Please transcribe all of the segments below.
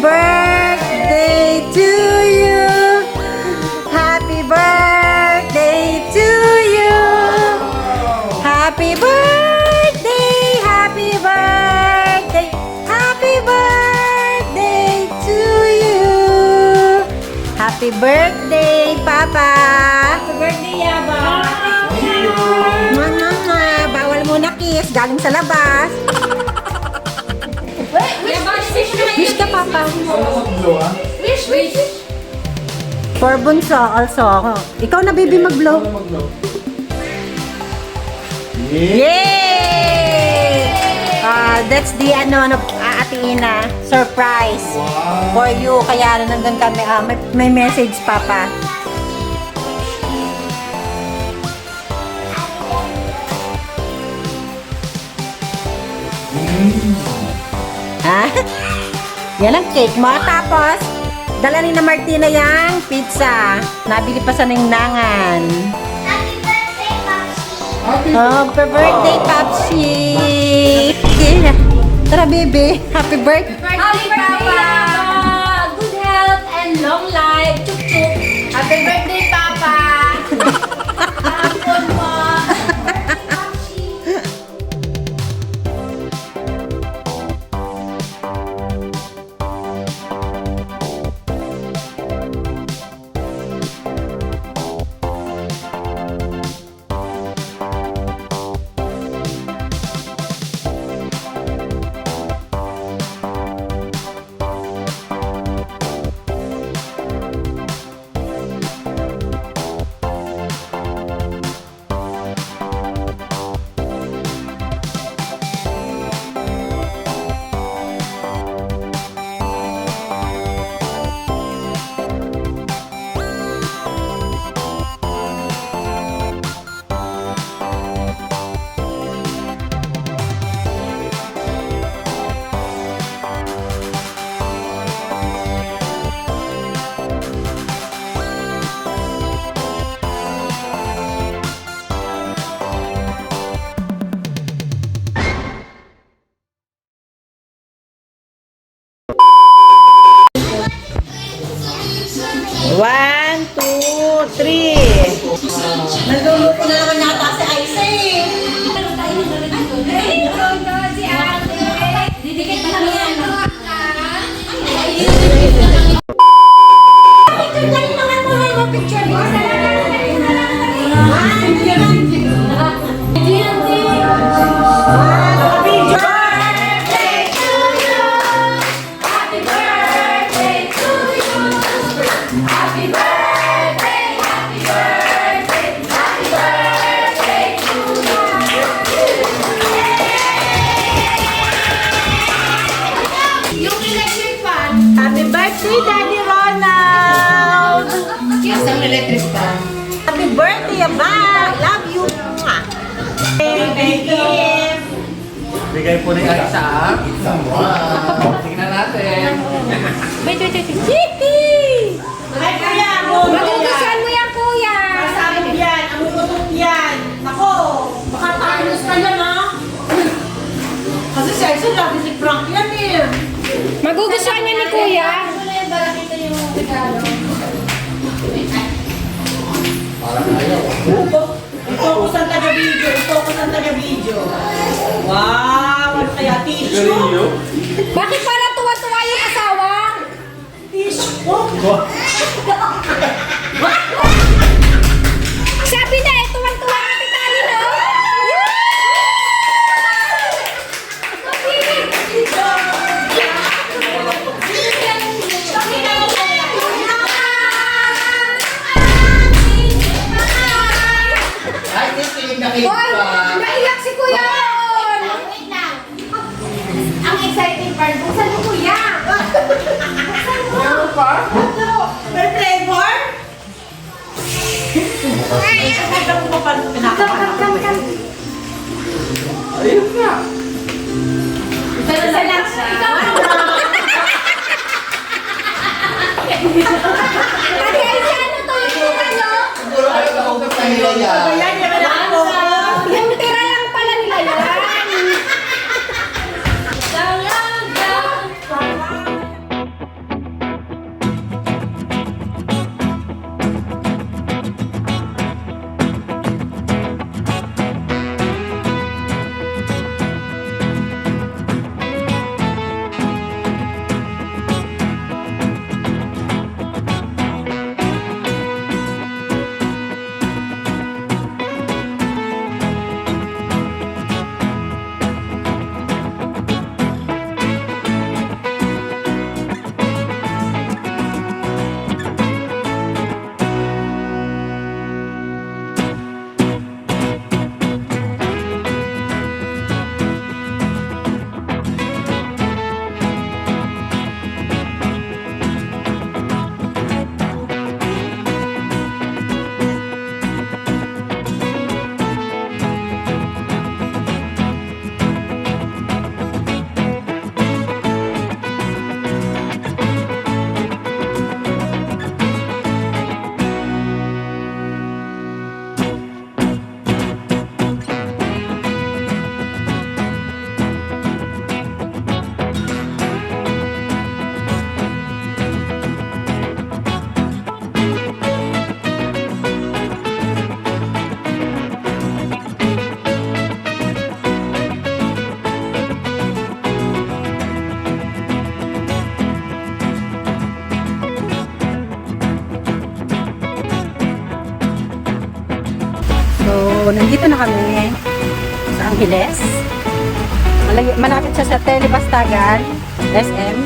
birthday to you. Happy birthday to you. Happy birthday, happy birthday, happy birthday to you. Happy birthday, Papa. Happy birthday, Yaba. Bawal muna kiss, galing sa labas. Wish ka, Papa. Wish. For bunso also. Ikaw na, baby, mag-blow. Yay! That's the Ate Ina, surprise for you. Kaya nandun kami. May message, Papa. Yan ang cake mo. Tapos, dala ni na Martina yung pizza. Nabili pa sa ningnangan. Happy birthday, Popsi! Happy birthday, Popsi! Tara, baby. Happy birthday. Happy birthday, Papa. Good health and long life. Chuk chuk. Happy birthday, Papa. Hapon mo. One, two, three. Naluluto na naman yata si Isaac. Didikit pa lang yan. Picture mo. Happy birthday, Daddy Ronald! Isang electric fan. Happy birthday, Aba! Love you! Baby! Bigay po ni Alisa. Tingnan natin. Wait. Chicky! Ay, kuya! Magugustuhan mo yan, kuya. Masarap yan! Ang utot yan! Ako! Baka tanos ka yan, ha? Kasi si Aison lagi si Frank yan, eh! Magugustuhan niya ni kuya. Focus ang taga-video! Focus ang taga-video! Wow! Ano kaya? Tissue? Bakit para tuwa-tuwa yung asawa? Tissue? Sabi na eh, tuwang-tuwa ang titali, no? Ay, this is Hoy, naiyak si kuya noon. Wait lang. Ang exciting part, buksan mo, kuya. Buksan mo. May flavor? Ay, mo pa pinakapan. Ayun nga. Salamat siya. Ate, ano to yung kuya, no? Siguro ayaw na kung nila yan. Ayan, yan na ako. Yung tira lang pala nila yan. So, nandito na kami sa Angeles. Malapit siya sa Telepastagan, SM.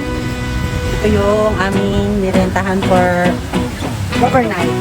Ito yung aming nirentahan for overnight.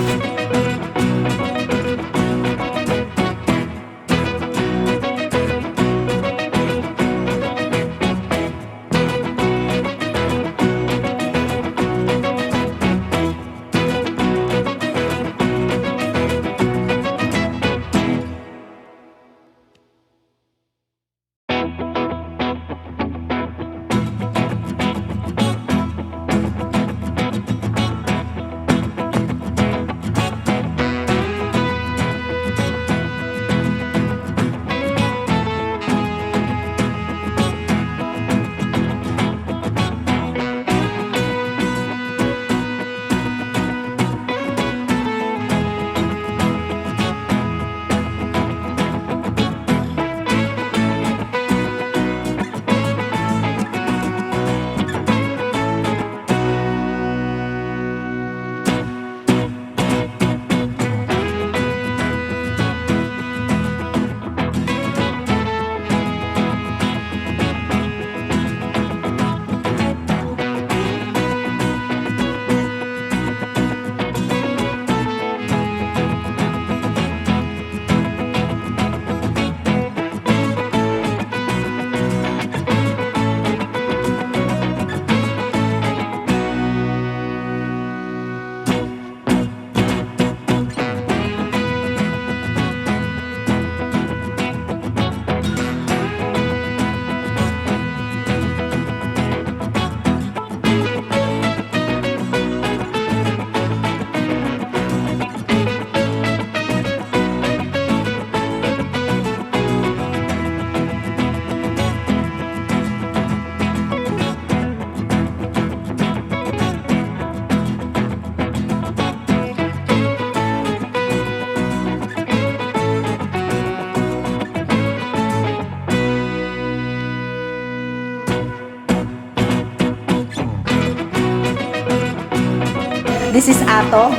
This is Ato.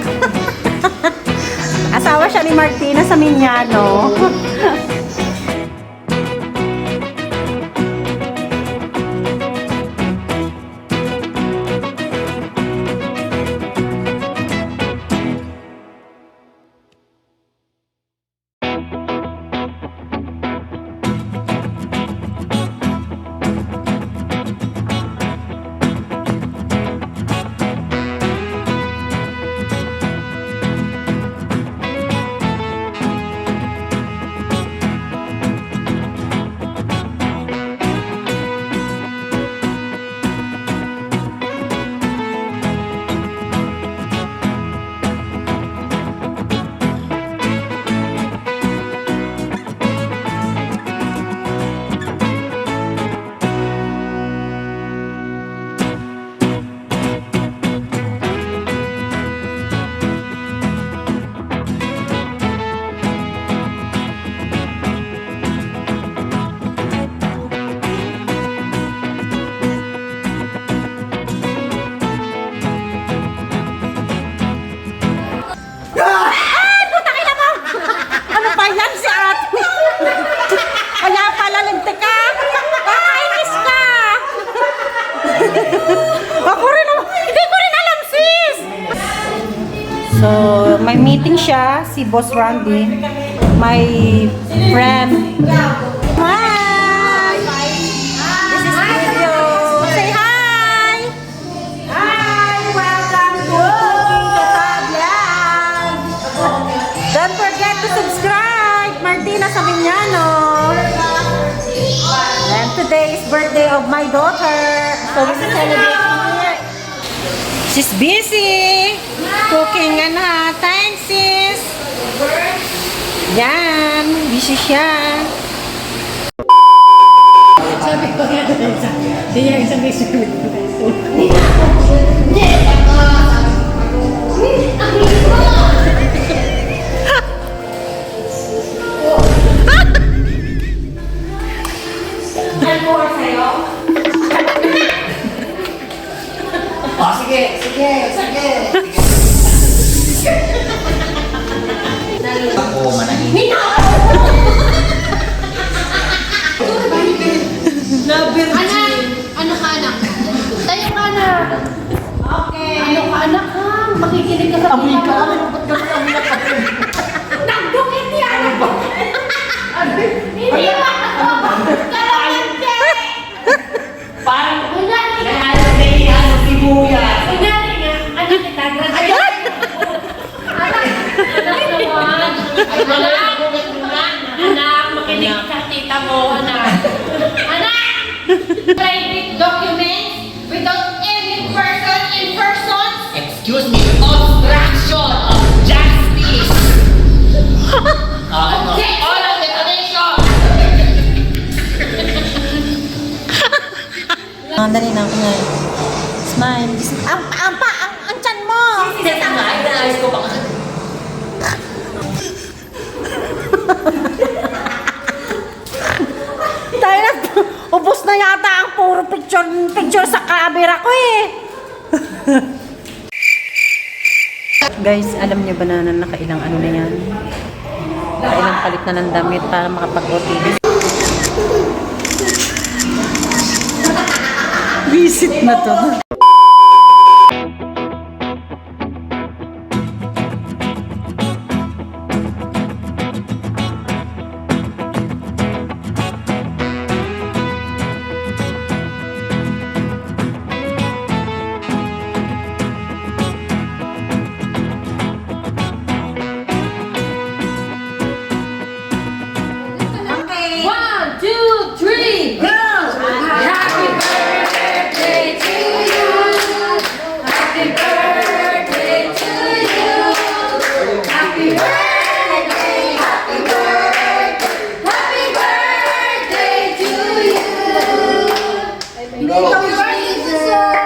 Asawa siya ni Martina sa Minyano. So, may meeting siya, si Boss Randy, my friend. Hi! This is video. Say hi! Hi! Welcome to COLLABS. Don't forget to subscribe, Martina Sabiñano. And today is birthday of my daughter. So, we celebrate here. She's busy. Cooking na. Thanks, sis. Yan. Busy siya. Sabi ko nga siya isang resume. Oh, sige, sige, sige. Ako, manahimik. makinig ka sa Amoy tita ka. mo. Ba't gano'n amoy ka pa rin? Nagdukit yan! Hindi ba? Kalapante! Parang Kunyari nga. ano, sibuyas. Kunyari nga. Anak kita. Graduate. Anak naman. Anak, makinig ka sa tita mo. Anak. Private documents without any person in person. Excuse me, obstruction of justice. All of detonation. Dali na ako na. Smile. Ang tiyan mo! Hindi na nga, inaayos ko pa kasi. Tayo na, ubos na yata ang puro picture sa camera ko eh. Guys, alam niyo ba na nakailang ano na yan? Nakailang palit na ng damit para makapag-OTD. Visit na to. Okay. 1, 2, 3, go! Happy birthday to you. Happy birthday to you. Happy birthday, happy birthday, happy birthday to you.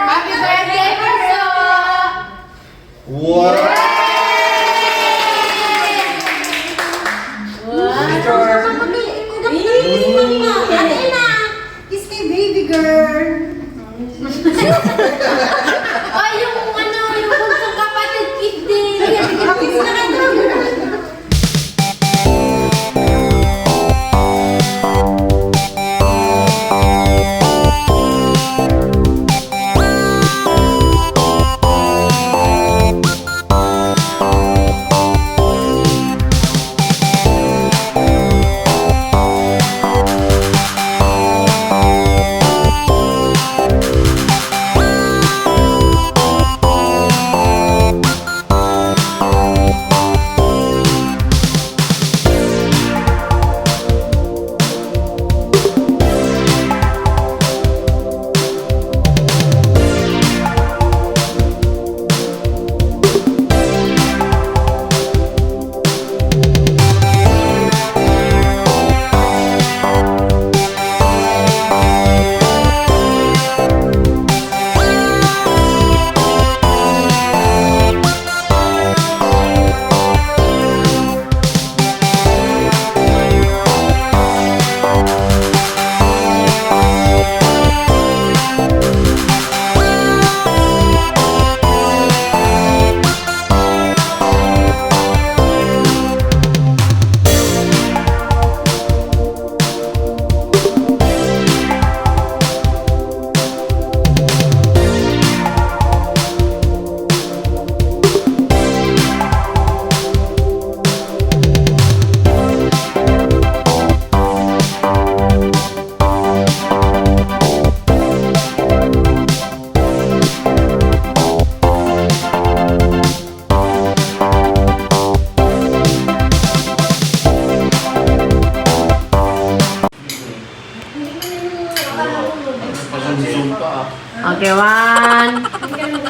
Happy birthday, Bunso. What? Kiss kay baby girl. Ay, yung ano, yung bunsong kapatid, kiss din. Kiss na kayo. Okay, one. Magkano ka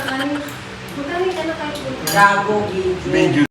na kayo? Gago, video.